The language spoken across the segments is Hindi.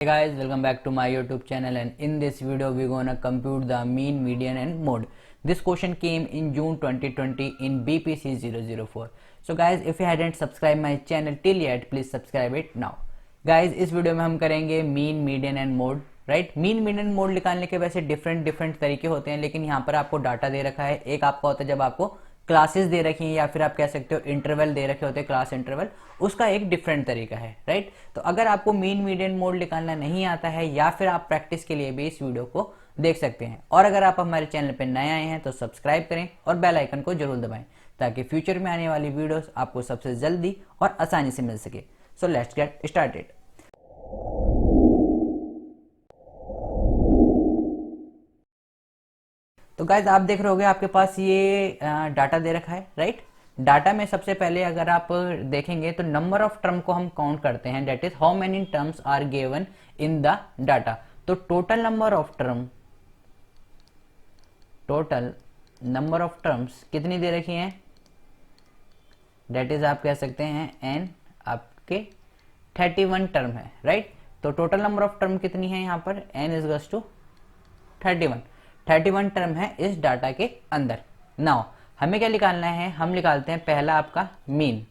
Hey guys, welcome back to my YouTube channel, and in this video we're gonna compute the mean, median and mode. This question came in June 2020 in BPC 004. So guys, if you hadn't subscribed my channel till yet, please subscribe it now. Guys, इस वीडियो में हम करेंगे mean, median and mode. Right, mean, median, mode निकालने के वैसे डिफरेंट तरीके होते हैं, लेकिन यहाँ पर आपको डाटा दे रखा है. एक आपका होता है जब आपको क्लासेस दे रखी हैं या फिर आप कह सकते हो इंटरवल दे रखे होते हैं, क्लास इंटरवल, उसका एक डिफरेंट तरीका है. राइट, तो अगर आपको मीन, मीडियन, मोड निकालना नहीं आता है या फिर आप प्रैक्टिस के लिए भी इस वीडियो को देख सकते हैं. और अगर आप हमारे चैनल पर नए आए हैं तो सब्सक्राइब करें और बेल आइकन को जरूर दबाएं ताकि फ्यूचर में आने वाली वीडियोस आपको सबसे जल्दी और आसानी से मिल सके. So let's get started. तो गाइज आप देख रहे होगे आपके पास ये डाटा दे रखा है. राइट, डाटा में सबसे पहले अगर आप देखेंगे तो नंबर ऑफ टर्म को हम काउंट करते हैं, that is how many terms are given in the data. तो टोटल नंबर ऑफ टर्म्स कितनी दे रखी हैं, दैट इज आप कह सकते हैं एन आपके 31 टर्म है. राइट, तो टोटल नंबर ऑफ टर्म कितनी है यहाँ पर, N is equals to 31 term है इस डाटा के अंदर. नाउ हमें क्या निकालना है, हम निकालते हैं पहला आपका मीन.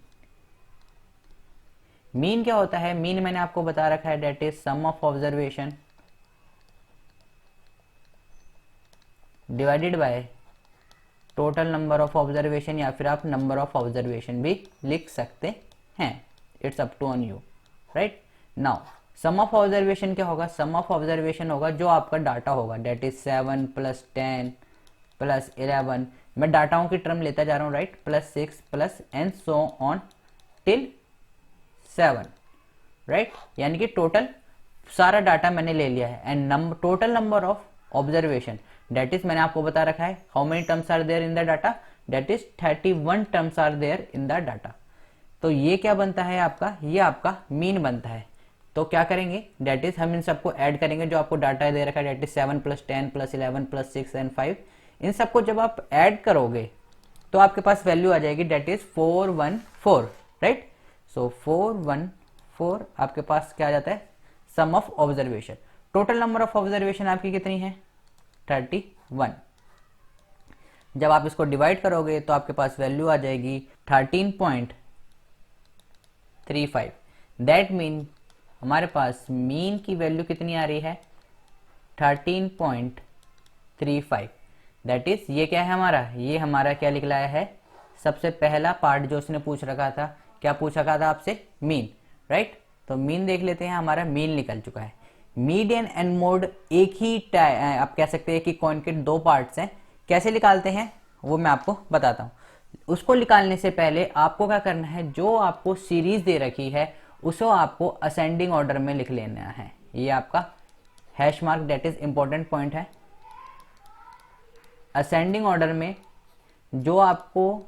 मीन क्या होता है, मीन मैंने आपको बता रखा है, that is sum of observation divided by total number of observation, या फिर आप नंबर ऑफ ऑब्जर्वेशन भी लिख सकते हैं. It's up to on you. Right, now sum of observation क्या होगा, सम ऑफ ऑब्जर्वेशन होगा जो आपका डाटा होगा, डेट इज 7 प्लस 10 प्लस 11. मैं डाटाओं की टर्म लेता जा रहा हूँ. Right, plus 6 plus and so on till 7. Right, यानी कि टोटल सारा डाटा मैंने ले लिया है. And total number of observation, that is मैंने आपको बता रखा है how many terms are there in the data, that is 31 terms are there in the data. तो ये क्या बनता है आपका, ये आपका मीन बनता है. तो क्या करेंगे, डेट इज हम इन सबको ऐड करेंगे जो आपको डाटा दे रखा है, that is 7 plus 10 plus 11 plus 6 and 5. इन सबको जब आप ऐड करोगे तो आपके पास वैल्यू आ जाएगी, डेट इज 414. राइट, सो 414 आपके पास क्या आ जाता है, sum of observation. Total number of observation आपकी कितनी है, 31. जब आप इसको डिवाइड करोगे तो आपके पास वैल्यू आ जाएगी 13.35. दैट मीन हमारे पास मीन की वैल्यू कितनी आ रही है, 13.35. दैट इज ये क्या है हमारा, ये हमारा क्या निकलाया है, सबसे पहला पार्ट जो उसने पूछ रखा था, क्या पूछ रखा था आपसे, मीन. राइट, तो मीन देख लेते हैं, हमारा मीन निकल चुका है. मीडियन एंड मोड एक ही आप कह सकते हैं कि कॉइन के दो पार्ट्स हैं. कैसे निकालते हैं वो मैं आपको बताता हूँ. उसको निकालने से पहले आपको क्या करना है, जो आपको सीरीज दे रखी है उसको आपको असेंडिंग ऑर्डर में लिख लेना है. ये आपका hash mark, that is important point है. असेंडिंग ऑर्डर में जो आपको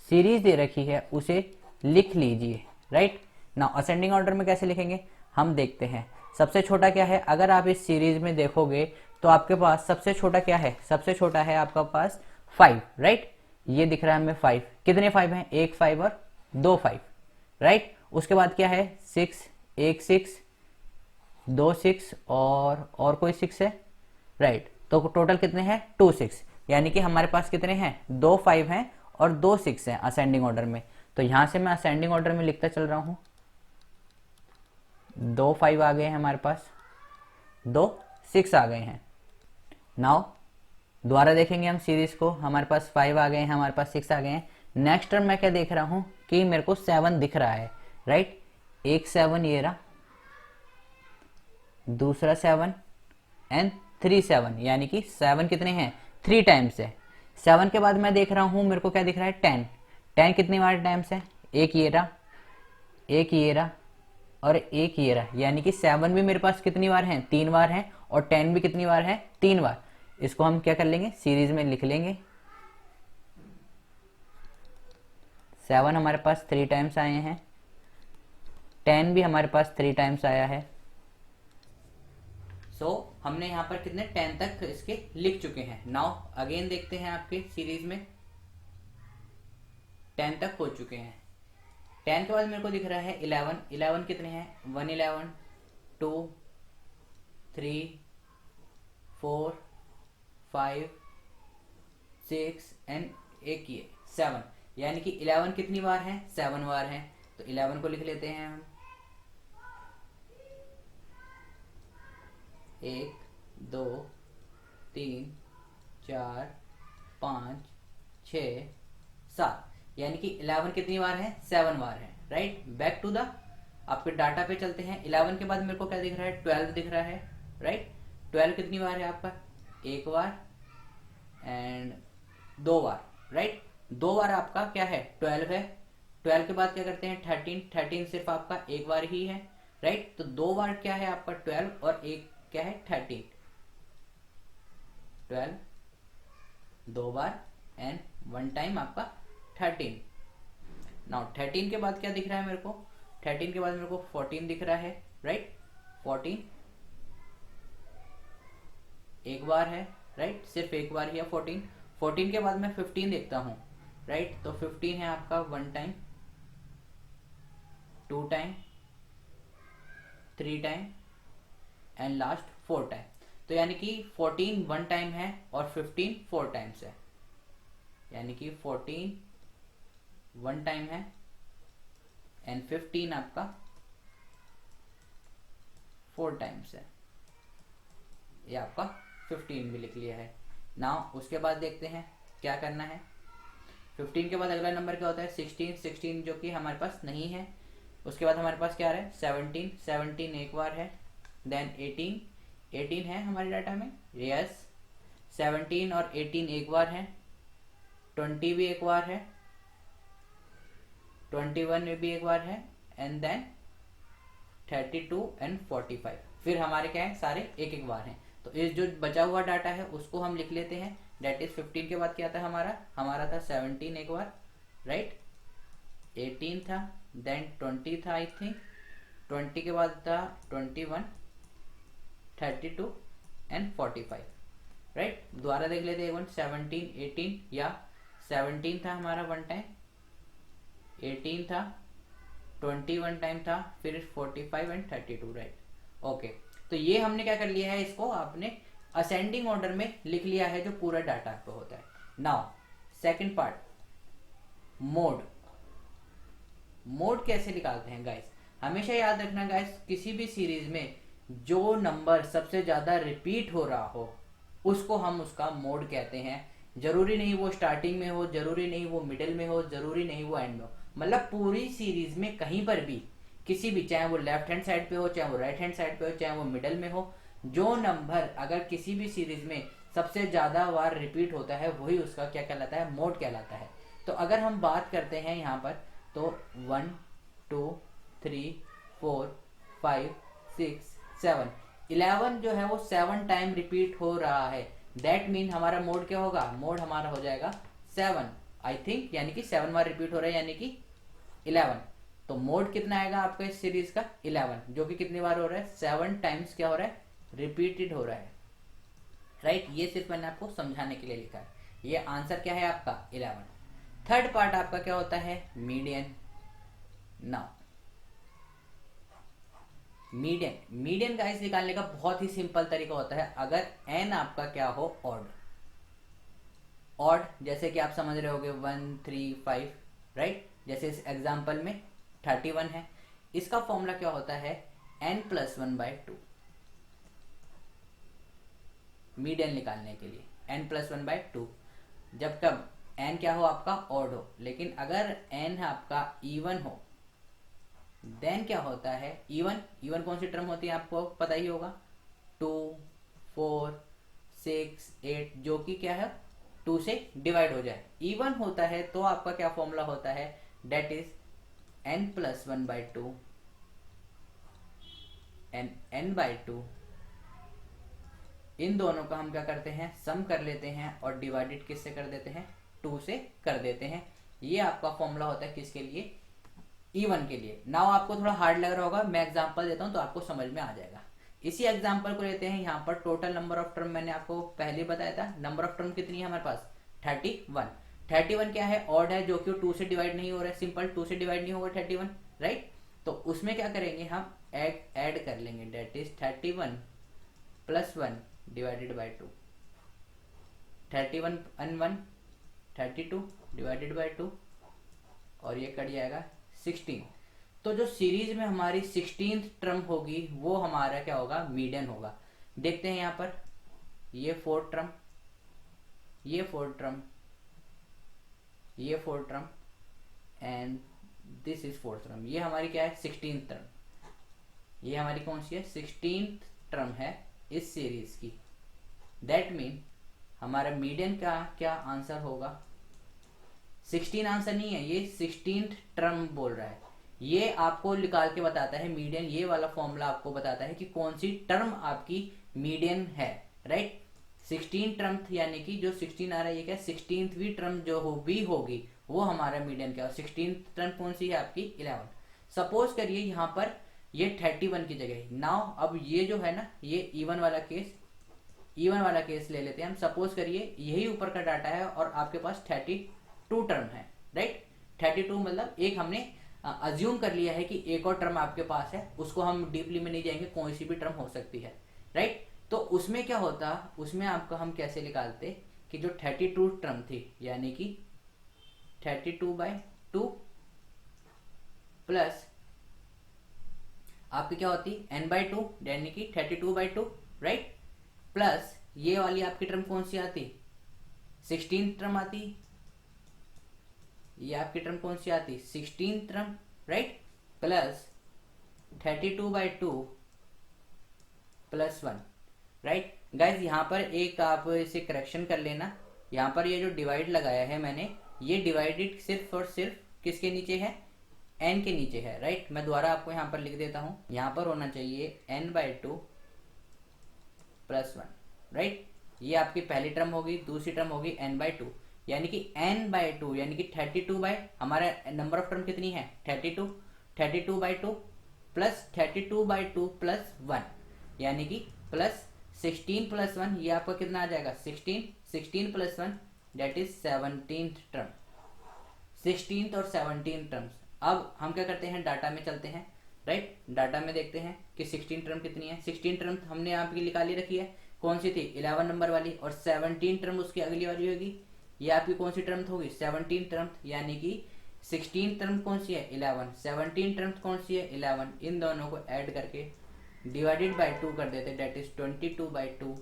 सीरीज दे रखी है उसे लिख लीजिए. राइट, नाउ असेंडिंग ऑर्डर में कैसे लिखेंगे हम देखते हैं. सबसे छोटा क्या है, अगर आप इस सीरीज में देखोगे तो आपके पास सबसे छोटा क्या है, सबसे छोटा है आपका पास 5. राइट, ये दिख रहा है हमें 5. कितने 5 हैं, एक 5 और दो 5. राइट, उसके बाद क्या है 6, एक 6, दो 6 और कोई 6 है. राइट, तो टोटल कितने हैं, 2 6. यानी कि हमारे पास कितने हैं, दो 5 हैं और दो 6 हैं असेंडिंग ऑर्डर में. तो यहां से मैं असेंडिंग ऑर्डर में लिखता चल रहा हूं. दो 5 आ गए हैं हमारे पास, दो 6 आ गए हैं. नाउ दोबारा देखेंगे हम सीरीज को, हमारे पास 5 आ गए हैं, हमारे पास 6 आ गए हैं. नेक्स्ट टर्म मैं क्या देख रहा हूं कि मेरे को 7 दिख रहा है. राइट, एक 7 ये रहा, दूसरा 7 एंड 3 7, यानी कि 7 कितने हैं, 3 टाइम्स है. 7 के बाद मैं देख रहा हूं मेरे को क्या दिख रहा है, 10. 10 कितने बार टाइम्स है, एक ये रहा, एक ये रहा और एक ये रहा. यानी कि 7 भी मेरे पास कितनी बार है, 3 बार है, और 10 भी कितनी बार है, 3 बार. इसको हम क्या कर लेंगे, सीरीज में लिख लेंगे. 7 हमारे पास 3 टाइम्स आए हैं, 10 भी हमारे पास 3 टाइम्स आया है. सो हमने यहाँ पर कितने 10 तक इसके लिख चुके हैं. नाउ अगेन देखते हैं आपके सीरीज में 10 तक हो चुके हैं. 10 के बाद मेरे को दिख रहा है 11. 11 कितने हैं, 111 2 3 4 5 6 एंड एक ये 7, यानी कि 11 कितनी बार है, 7 बार है। तो 11 को लिख लेते हैं हम, 1 2 3 4 5 6 7, यानी कि 11 कितनी बार है, 7 बार है, राइट। बैक टू द आपके डाटा पे चलते हैं। 11 के बाद मेरे को क्या दिख रहा है, 12 दिख रहा है, राइट। 12 कितनी बार है आपका, एक बार एंड 2 बार, राइट। 2 बार आपका क्या है, 12 है। 12 के बाद क्या करते हैं, 13। 13 सिर्फ आपका एक बार ही है, राइट। तो 2 बार क्या है आपका 12 और एक क्या है 13। 12 2 बार एंड 1 टाइम आपका 13। नाउ 13 के बाद क्या दिख रहा है मेरे को, 13 के बाद मेरे को 14 दिख रहा है, राइट। 14 एक बार है, राइट, सिर्फ एक बार ही है 14। 14 के बाद मैं 15 देखता हूँ, राइट। तो 15 है आपका 1 time, 2 time, 3 time and last 4 time. तो यानी कि 14 1 टाइम है और 15 4 टाइम्स है, यानी कि 14 1 टाइम है एंड 15 आपका 4 टाइम्स है। ये आपका 15 भी लिख लिया है। नाउ उसके बाद देखते हैं क्या करना है। 15 के बाद अगला नंबर क्या होता है, 16। 16 जो कि हमारे पास नहीं है। उसके बाद हमारे पास क्या आ रहा है, 17। 17 एक बार है। देन 18। 18 है हमारे डाटा में, यस। 17 और 18 एक बार है। 20 भी एक बार है। 21 में भी एक बार है एंड देन 32 एंड 45। फिर हमारे क्या है, सारे एक एक बार हैं। तो इस जो बचा हुआ डाटा है उसको हम लिख लेते हैं। डेट इज 15 के बाद क्या था हमारा था 17 एक बार, राइट। 18 था, देन 20 था आई थिंक। 20 के बाद था 21, 32 एंड 45, राइट। दोबारा देख लेते हैं 17 18, या 17 था हमारा 1 टाइम, 18 था, 21 टाइम था, फिर 45 एंड 32, राइट। ओके, तो ये हमने क्या कर लिया है, इसको आपने असेंडिंग ऑर्डर में लिख लिया है जो पूरा डाटा पे होता है। Now second part, mode. Mode कैसे निकालते हैं गाइस, हमेशा याद रखना गाइस, किसी भी सीरीज में जो नंबर सबसे ज्यादा रिपीट हो रहा हो उसको हम उसका मोड कहते हैं। जरूरी नहीं वो स्टार्टिंग में हो, जरूरी नहीं वो मिडिल में हो, जरूरी नहीं वो एंड में हो। मतलब पूरी सीरीज में कहीं पर भी किसी भी, चाहे वो लेफ्ट हैंड साइड पे हो, चाहे वो राइट हैंड साइड पे हो, चाहे वो मिडल में हो, जो नंबर अगर किसी भी सीरीज में सबसे ज्यादा बार रिपीट होता है वही उसका क्या कहलाता है, मोड कहलाता है। तो अगर हम बात करते हैं यहाँ पर, तो 1 2 3 4 5 6 7, 11 जो है वो 7 टाइम रिपीट हो रहा है। दैट मीन हमारा मोड क्या होगा, मोड हमारा हो जाएगा 7 आई थिंक, यानी कि 7 बार रिपीट हो रहा है, यानी कि 11। तो मोड कितना आएगा आपका इस सीरीज का, 11, जो कि कितनी बार हो रहा है, 7 टाइम्स क्या हो रहा है, रिपीटेड हो रहा है, राइट। ये सिर्फ मैंने आपको समझाने के लिए लिखा है। ये आंसर क्या है आपका 11। थर्ड पार्ट आपका क्या होता है, मीडियन। नाउ मीडियन गाइस निकालने का बहुत ही सिंपल तरीका होता है। अगर एन आपका क्या हो, ऑड, जैसे कि आप समझ रहे होगे 1 3 5, राइट। जैसे इस एग्जांपल में 31 है, इसका फॉर्मूला क्या होता है, n+1/2। मीडियन निकालने के लिए n+1/2, जब तब n क्या हो आपका, ऑड हो। लेकिन अगर n आपका इवन हो, देन क्या होता है, इवन कौन सी टर्म होती है आपको पता ही होगा, 2 4 6 8, जो कि क्या है 2 से डिवाइड हो जाए। इवन होता है तो आपका क्या फॉर्मूला होता है, that is n+1/2 and n/2। इन दोनों का हम क्या करते हैं, सम कर लेते हैं और डिवाइडेड किससे कर देते हैं, 2 से कर देते हैं। ये आपका फॉर्मूला होता है किसके लिए, इवन के लिए। नाउ आपको थोड़ा हार्ड लग रहा होगा, मैं एग्जांपल देता हूं तो आपको समझ में आ जाएगा। इसी एग्जांपल को लेते हैं। यहाँ पर टोटल नंबर ऑफ टर्म मैंने आपको पहले बताया था, नंबर ऑफ टर्म कितनी है हमारे पास, 31। 31 क्या है, ऑड है, जो कि 2 से डिवाइड नहीं हो रहा है, सिंपल 2 से डिवाइड नहीं होगा 31, राइट। तो उसमें क्या करेंगे हम, ऐड कर लेंगे, that is 31 plus 1 divided by 2। 31 and 1 32 divided by 2, और ये कट जाएगा 16। तो जो सीरीज में हमारी 16th टर्म होगी वो हमारा क्या होगा, मीडियन होगा। देखते हैं यहाँ पर, ये 4th टर्म, ये 4th टर्म, ये 4th term and this is 4th term. ये हमारी क्या है, 16th टर्म। ये हमारी कौन सी है, 16th टर्म है इस सीरीज की। दैट मीन हमारा मीडियन का क्या आंसर होगा, 16 आंसर नहीं है, ये 16th टर्म बोल रहा है। ये आपको निकाल के बताता है मीडियन, ये वाला फॉर्मूला आपको बताता है कि कौन सी टर्म आपकी मीडियन है, राइट। 16 टर्म यानी कि जो 16 आ रहा है ये क्या, 16वीं टर्म जो भी होगी वो हमारा मीडियन क्या है। 16th टर्म कौन सी है आपकी, 11। सपोज करिए यहाँ पर ये 31 की जगह नाउ, अब ये जो है ना, ये इवन वाला केस ले लेते हैं हम। सपोज करिए यही ऊपर का डाटा है और आपके पास 32 टर्म है, राइट। 32 मतलब एक हमने अज्यूम कर लिया है कि एक और टर्म आपके पास है, उसको हम डीपली में नहीं जाएंगे, कोई सी भी टर्म हो सकती है, राइट। तो उसमें क्या होता, उसमें आपका हम कैसे निकालते कि जो 32 टर्म थी यानी कि 32/2 प्लस आपकी क्या होती n/2 यानी कि 32/2, राइट। प्लस ये वाली आपकी टर्म कौन सी आती, 16 टर्म आती। ये आपकी टर्म कौन सी आती, 16 term, right. Plus 32/2 plus 1, right. Guys यहाँ पर एक आप इसे करेक्शन कर लेना, यहाँ पर ये जो डिवाइड लगाया है मैंने, ये डिवाइडेड सिर्फ और सिर्फ किसके नीचे है, n के नीचे है, राइट। मैं दोबारा आपको यहाँ पर लिख देता हूँ, यहाँ पर होना चाहिए n/2 प्लस 1, राइट। ये आपकी पहली टर्म होगी, दूसरी टर्म होगी n/2 यानी कि n/2 यानी कि 32 हमारा नंबर ऑफ टर्म कितनी है, 32, 32/2 प्लस 32/2 प्लस 1 यानी कि प्लस 16 प्लस 1, ये आपका कितना आ जाएगा, 16 plus 1 date is 17th term. 16th और 17th टर्म्स। अब हम क्या करते हैं, डाटा में चलते हैं, राइट। डाटा में देखते हैं कि 16 टर्म कितनी है। 16 टर्म हमने आपकी निकाली रखी है, कौन सी थी, 11 नंबर वाली, और 17 टर्म उसकी अगली वाली होगी। ये आपकी कौन सी टर्म होगी, 17 टर्म, यानी कि 16 टर्म कौन सी है, 11, 17 टर्म कौन सी है, 11। इन दोनों को ऐड करके डिवाइडेड बाय 2 कर देते, that is 22/2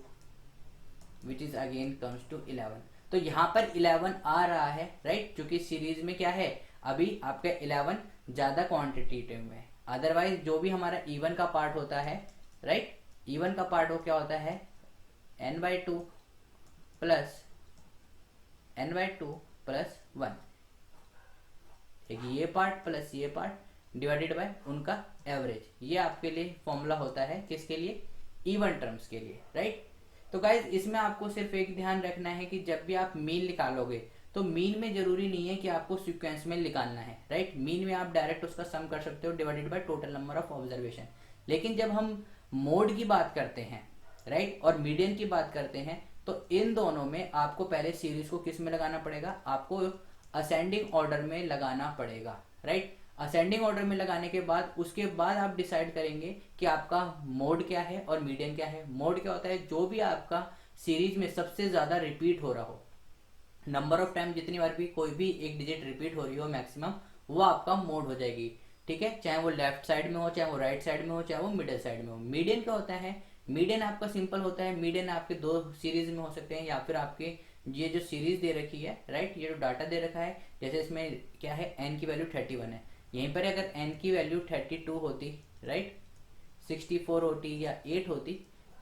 which is again comes to 11। तो यहाँ पर 11 आ रहा है, राइट, क्योंकि सीरीज में क्या है, अभी आपका 11 ज्यादा क्वांटिटेटिव में। अदरवाइज जो भी हमारा इवन का पार्ट होता है, राइट, इवन का पार्ट वो क्या होता है, n/2 प्लस n/2 प्लस 1, एक ये पार्ट प्लस ये पार्ट डिवाइडेड बाय उनका एवरेज। ये आपके लिए फॉर्मूला होता है किसके लिए, इवन टर्म्स के लिए, राइट। तो गाइज इसमें आपको सिर्फ एक ध्यान रखना है कि जब भी आप मीन निकालोगे तो मीन में जरूरी नहीं है कि आपको सीक्वेंस में निकालना है, राइट। मीन में आप डायरेक्ट उसका सम कर सकते हो divided by total number of observation. लेकिन जब हम मोड की बात करते हैं, राइट, और मीडियन की बात करते हैं, तो इन दोनों में आपको पहले सीरीज को किस में लगाना पड़ेगा, आपको असेंडिंग ऑर्डर में लगाना पड़ेगा, राइट। असेंडिंग ऑर्डर में लगाने के बाद उसके बाद आप डिसाइड करेंगे कि आपका मोड क्या है और मीडियन क्या है। मोड क्या होता है, जो भी आपका सीरीज में सबसे ज्यादा रिपीट हो रहा हो, नंबर ऑफ टाइम जितनी बार भी कोई भी एक डिजिट रिपीट हो रही हो मैक्सिमम, वो आपका मोड हो जाएगी, ठीक है। चाहे वो लेफ्ट साइड में हो, चाहे वो राइट साइड में हो, चाहे वो मिडिल साइड में हो। मीडियन क्या होता है, मीडियन आपका सिंपल होता है। मीडियन आपके दो सीरीज में हो सकते हैं, या फिर आपके ये जो सीरीज दे रखी है, राइट, ये जो डाटा दे रखा है, जैसे इसमें क्या है, n की वैल्यू 31 है, यहीं पर अगर n की वैल्यू 32 होती, राइट, 64 होती या 8 होती,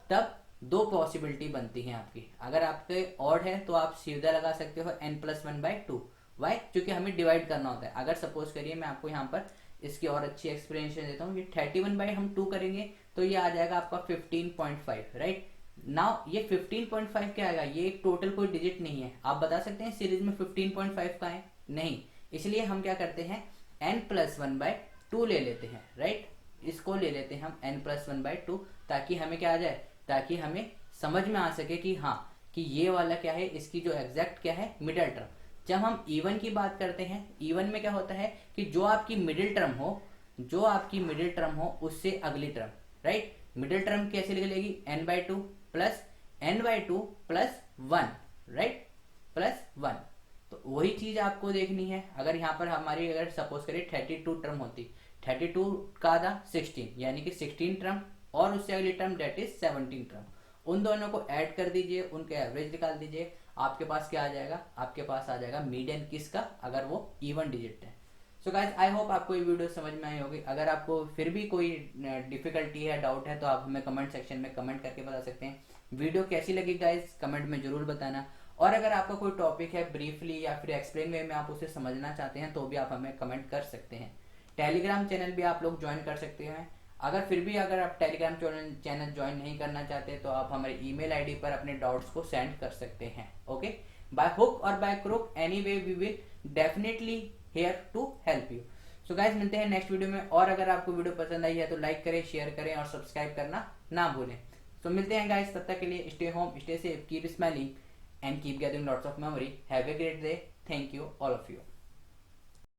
तब दो पॉसिबिलिटी बनती हैं आपकी। अगर आपके ऑड है तो आप सीधा लगा सकते हो n+1/2। वाई, क्योंकि हमें डिवाइड करना होता है। अगर सपोज करिए मैं आपको यहाँ पर इसकी और अच्छी एक्सप्लेनेशन देता हूँ, ये 31/2 करेंगे तो ये आ जाएगा आपका 15.5, राइट। नाउ ये 15.5 क्या आएगा, ये एक टोटल कोई डिजिट नहीं है। आप बता सकते हैं सीरीज में 15.5 का है, नहीं, इसलिए हम क्या करते हैं, n+1/2 ले लेते हैं, राइट। इसको ले लेते हैं हम n+1/2, ताकि हमें क्या आ जाए, ताकि हमें समझ में आ सके कि हाँ, कि ये वाला क्या है, इसकी जो एग्जैक्ट क्या है, मिडिल टर्म। जब हम इवन की बात करते हैं, इवन में क्या होता है कि जो आपकी मिडिल टर्म हो, जो आपकी मिडिल टर्म हो उससे अगली टर्म, राइट। मिडिल टर्म कैसे लिख लेगी, n/2 plus n/2 plus 1, right, plus 1। तो वही चीज आपको देखनी है। अगर यहाँ पर हमारी अगर सपोज करिए 32 टर्म होती, 32 का था 16, यानी कि 16 टर्म और उससे अगली टर्म डेट इज 17 टर्म, उन दोनों को ऐड कर दीजिए, उनके एवरेज निकाल दीजिए, आपके पास क्या आ जाएगा, आपके पास आ जाएगा मीडियन किसका, अगर वो इवन डिजिट है। सो गाइस आई होप आपको ये वीडियो समझ में आई होगी। अगर आपको फिर भी कोई डिफिकल्टी है, डाउट है, तो आप हमें कमेंट सेक्शन में कमेंट करके बता सकते हैं। वीडियो कैसी लगी गाइस कमेंट में जरूर बताना। और अगर आपका कोई टॉपिक है ब्रीफली या फिर एक्सप्लेन वे में आप उसे समझना चाहते हैं तो भी आप हमें कमेंट कर सकते हैं। टेलीग्राम चैनल भी आप लोग ज्वाइन कर सकते हैं। अगर आप टेलीग्राम चैनल ज्वाइन नहीं करना चाहते तो आप हमारे ईमेल आईडी पर अपने डाउट्स को सेंड कर सकते हैं। ओके, बाय हुक और by crook anyway we will definitely here to help you. So guys मिलते हैं नेक्स्ट वीडियो में। और अगर आपको वीडियो पसंद आई है तो लाइक करें, शेयर करें और सब्सक्राइब करना ना भूलें। सो मिलते हैं गाइस, तब तक के लिए stay home, stay safe, keep smiling and keep gathering lots of memory. Have a great day. Thank you all of you.